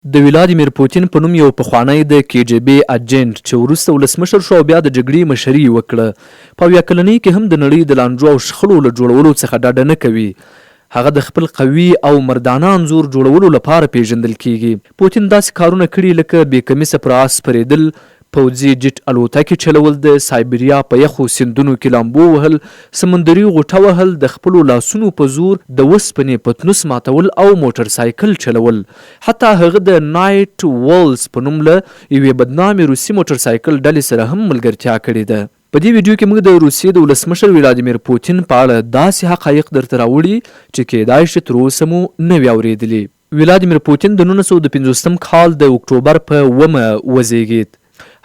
د ولادیمیر پوتین په نوم یو پخوانی د KGB اجنټ چې وروسته ولسمشر شو او بیا د جګړې مشري وکړه په اویا کلنۍ کې هم د نړۍ د لانجو او شخړو له جوړولو څخه ډډه نه کوي. هغه د خپل قوي او مردانه انځور جوړولو لپاره پیژندل کیږي. پوتین داسې کارونه کړي لکه بې کمیسه پر آس سپرېدل، پوځي جټ الوتکې چلول، د سایبریا په یخو سیندونو کې لامبو وهل، سمندري غوټه وهل، د خپلو لاسونو په زور د وسپنې پتنوس ماتول او موټر سایکل چلول. حتی هغه د نایټ وولز په نوم له یوې بدنامې روسي موټر سایکل ډلې سره هم ملګرتیا کړې ده. په دې ویډیو کې موږ د روسیې د ولسمشر ولادیمیر پوتین په اړه داسې حقایق درته راوړي چې کیدای شي تر اوسه مو نه وي اورېدلي. ولادیمیر پوتین د 1950 کال د اکتوبر په 9 وزیږید.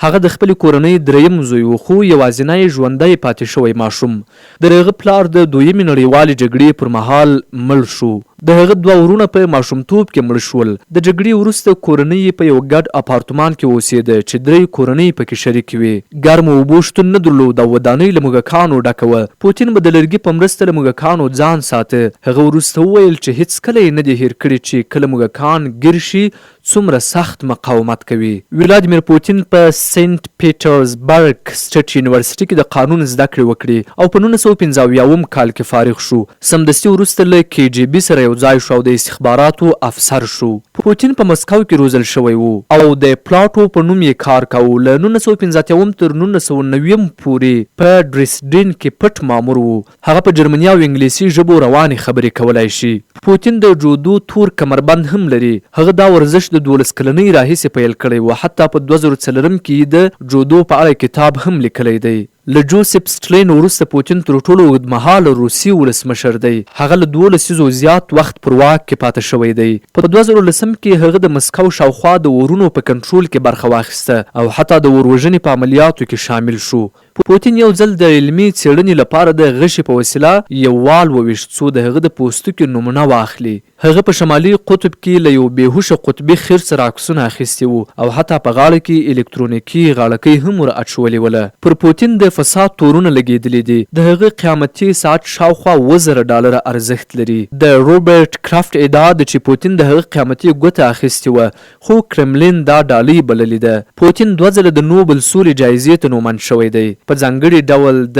هغه د خپلې کورنۍ دریم زوی و، خو یوازینی ژوندی پاتې شوی ماشوم. د هغه پلار د دویمې نړیوالې جګړې پر مهال مړ شو. د هغه دوه ورونه په ماشومتوب کې مړ شول. د جګړې وروسته کورنۍ په یو ګډ اپارتمان کې اوسېده چې درې کورنۍ پکې شریکې وې. ګرمو اوبو شتون نه درلود او ودانۍ له موږکانو ډکه وه. پوتین به د لرګي په مرسته له موږکانو ځان ساته. هغه وروسته وویل چې هیڅکله یې نه دي هیر کړي چې کله موږکان ګیر شي څومره سخت مقاومت کوي. ولادیمیر پوتین په سنت پیټرزبرګ سټیټ یونیورسيټي کې د قانون زده کړې وکړې او په 1955 کال کې فارغ شو. سمدستي وروسته له KGB سره یو ځای شو او د استخباراتو افسر شو. پوتین په مسکو کې روزل شوی و او د پلاټو په نوم یې کار کاوه. له 1975 تر 1990 پورې په ډریسډن کې پټ مامور و. هغه په جرمني او انګلیسي ژبو روانې خبرې کولای شي. پوتین د جودو تور کمربند هم لري. هغه دا ورزش د 12 کلنۍ راهیسې پیل کړی و. حتی په 2004 کې د جودو په اړه کتاب هم لیکلی دی. له جوزف سټالین وروسته پوتین تر ټولو اوږدمهاله روسي ولسمشر دی. هغه له 12 لسیزو زیات وخت پر واک کې پاتې شوی دی. په 2010 کې هغه د مسکو شاوخوا د اورونو په کنټرول کې برخه واخیسته او حتی د اوروژنې په عملیاتو کې شامل شو. پوتین یو ځل د علمي څېړنې لپاره د غشې په وسیله یو وال وویشت څو د هغه د پوستکي نمونه واخلي. هغه په شمالي قطب کې له یو بېهوشه قطبي خر سره عکسونه اخیستي وو او حتی په غاړه کې الکترونیکي غاړکۍ هم ور اچولې وله. پر پوتین د فساد تورونه لګېدلي دي. د هغه قیامتي ساعت شاوخوا $1000 ارزښت لري. د روبرټ کرافټ ادعا ده چې پوتین د هغه قیامتي ګوته اخیستې وه، خو کرملین دا ډالۍ بللې ده. پوتین 2 ځله د نوبل سولې جایزې ته نوماند شوی دی. په ځانګړي ډول د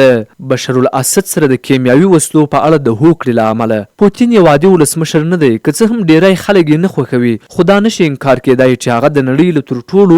بشرالاسد سره د کیمیاوي وسلو په اړه د هوکړې له امله. پوتین یو عادي ولسمشر نه دی، که څه هم ډیری خلک یې نه خوښوي، خو دا نشي انکار کېدای چې هغه د نړۍ له تر ټولو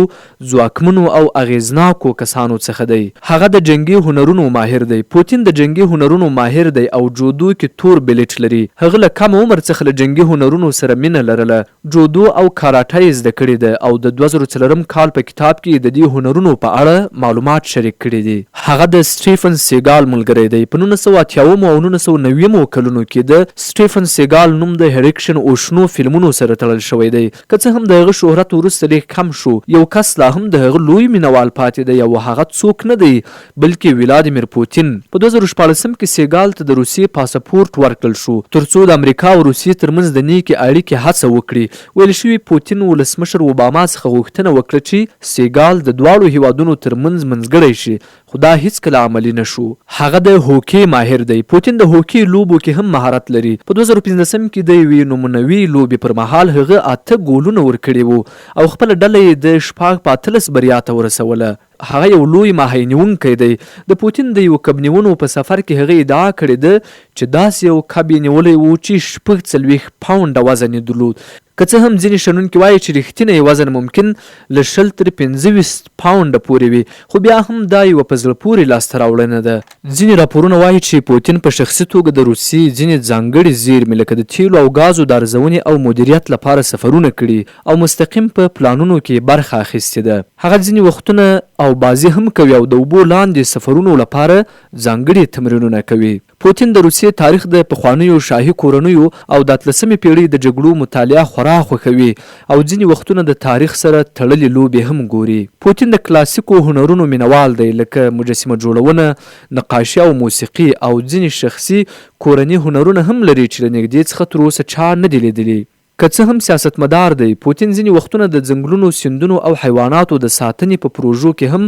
ځواکمنو او اغیزناکو کسانو څخه دی. هغه د جنگي هنرونو ماهر دی. پوتین د جنگي هنرونو ماهر دی او جودو کې تور بلیټ لري. هغه له کم عمر څخه له جنگي هنرونو سره مینه لرله. جودو او کاراټه یې زده کړې ده او د 2004 کال په کتاب کې د دې هنرونو په اړه معلومات شریک کړي دي. هغه د سټیفن سیګال ملګری دی. په 1980 او 1990 کلونو کې د سټیفن سیګال نوم د هریکشن او شنو فلمونو سره تړل شوی دی. که څه هم د هغه شهرت وروسته ډېر کم شو، یو کس لا هم د هغه لوی مینوال پاتې دی او هغه څوک نه دی بلکې ولادیمیر پوتین. په 2014 کې سیګال ته د روسیې پاسپورت ورکړل شو ترڅو د امریکا او روسیې ترمنځ د نیکې اړیکې هڅه وکړي. ویل شوي پوتین ولسمشر اوباما څخه غوښتنه وکړه چې سیګال د دواړو هیوادونو ترمنځ منځګړی شي، خو دا هیڅکله عملي نه شو. هغه د هوکي ماهر دی. پوتین د هوکي لوبو کې هم مهارت لري. په 2015 کې د یوې نمونوي لوبې پر مهال هغه 8 ګولونه ورکړي وو او خپله ډله یې د 15 بریا ته ورسوله. هغه یو لوی ماهی نیونکی دی. د پوتین د یو کب نیونو په سفر کې هغه ادعا کړې ده چې داسې یو کب یې نیولی و چې 46 پاونډه وزن یې درلود. که څه هم ځینې شنونکي وایي چې رښتینی وزن ممکن له 20 تر 25 پاونډه پورې وي، خو بیا هم دا یوه په زړه پورې لاسته راوړنه ده. ځینې راپورونه وایي چې پوتین په شخصي توګه د روسیې ځینې ځانګړې زیرمې لکه د تیلو او ګازو د ارزونې او مدیریت لپاره سفرونه کړي او مستقیم په پلانونو کې برخه اخیستې ده. هغه ځینې وختونه او بازي هم کوي او د اوبو لاندې سفرونو لپاره ځانګړي تمرینونه کوي. پوتین د روسیې تاریخ د پخوانیو شاهي کورنیو او د 18مې پیړۍ د جګړو مطالعه خورا خوښوي او ځینې وختونه د تاریخ سره تړلې لوبې هم ګوري. پوتین د کلاسیکو هنرونو مینوال دی لکه مجسمه جوړونه، نقاشي او موسیقي او ځینې شخصي کورني هنرونه هم لري چې له نږدې څخه تر اوسه چا نه دي لیدلي. که څه هم سیاستمدار دی، پوتین ځینې وختونه د ځنګلونو، سیندونو او حیواناتو د ساتنې په پروژو کې هم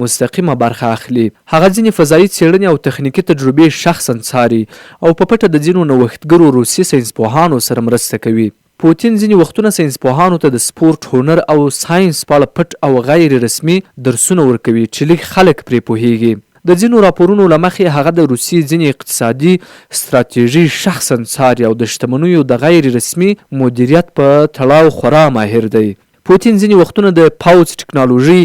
مستقیمه برخه اخلي. هغه ځینې فضایي څېړنې او تخنیکي تجربې شخصا څاري او په پټه د ځینو نوښتګرو روسي ساینسپوهانو سره مرسته کوي. پوتین ځینې وختونه ساینسپوهانو ته د سپورت، هنر او ساینس په اړه پټ او غیر رسمي درسونه ورکوي چې لږ خلک پرې پوهیږي. د ځینو راپورونو له مخې هغه د روسیې ځینې اقتصادي ستراتیژي شخصا څاري او د شتمنیو د غیر رسمي مدیریت په تړاو خورا ماهر دی. پوتین ځینې وختونه د پوځ ټکنالوژي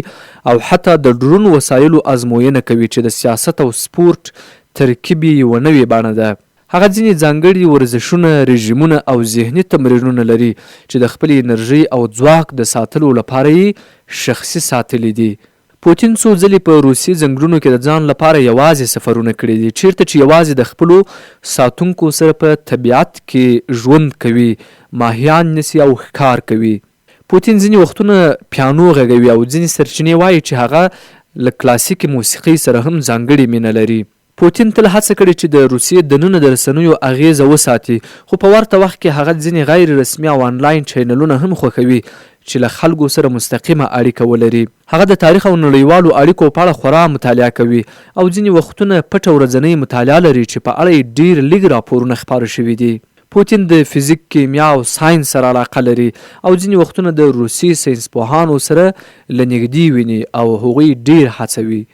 او حتی د ډرون وسایلو ازموینه کوي چې د سیاست او سپورت ترکیب یوه نوې بڼه ده. هغه ځینې ځانګړي ورزشونه، رژیمونه او ذهني تمرینونه لري چې د خپلې انرژۍ او ځواک د ساتلو لپاره یې شخصي ساتلي دي. پوتین څو ځلې په روسي ځنګلونو کې د ځان لپاره یوازې سفرونه کړي دي، چیرته چې یوازې د خپلو ساتونکو سره په طبیعت کې ژوند کوي، ماهیان نیسي او ښکار کوي. پوتین ځینې وختونه پیانو غږوي او ځینې سرچینې وایي چې هغه له کلاسیکي موسیقۍ سره هم ځانګړې مینه لري. پوتین تل هڅه کړې چې د روسیې دننه د رسنیو اغیزه وساتي، خو په ورته وخت کې هغه ځینې غیر رسمي او آنلاین چینلونه هم خوښوي چې له خلکو سره مستقیمه اړیکه ولري. هغه د تاریخ او نړیوالو اړیکو په اړه خورا مطالعه کوي او ځینې وختونه پټه ورځنۍ مطالعه لري چې په اړه یې ډېر لږ راپورونه خپاره شوي دي. پوتین د فزیک، کیمیا او ساینس سره علاقه لري او ځینې وختونه د روسي ساینسپوهانو سره له نږدې ویني او هغوی ډېر هڅوي.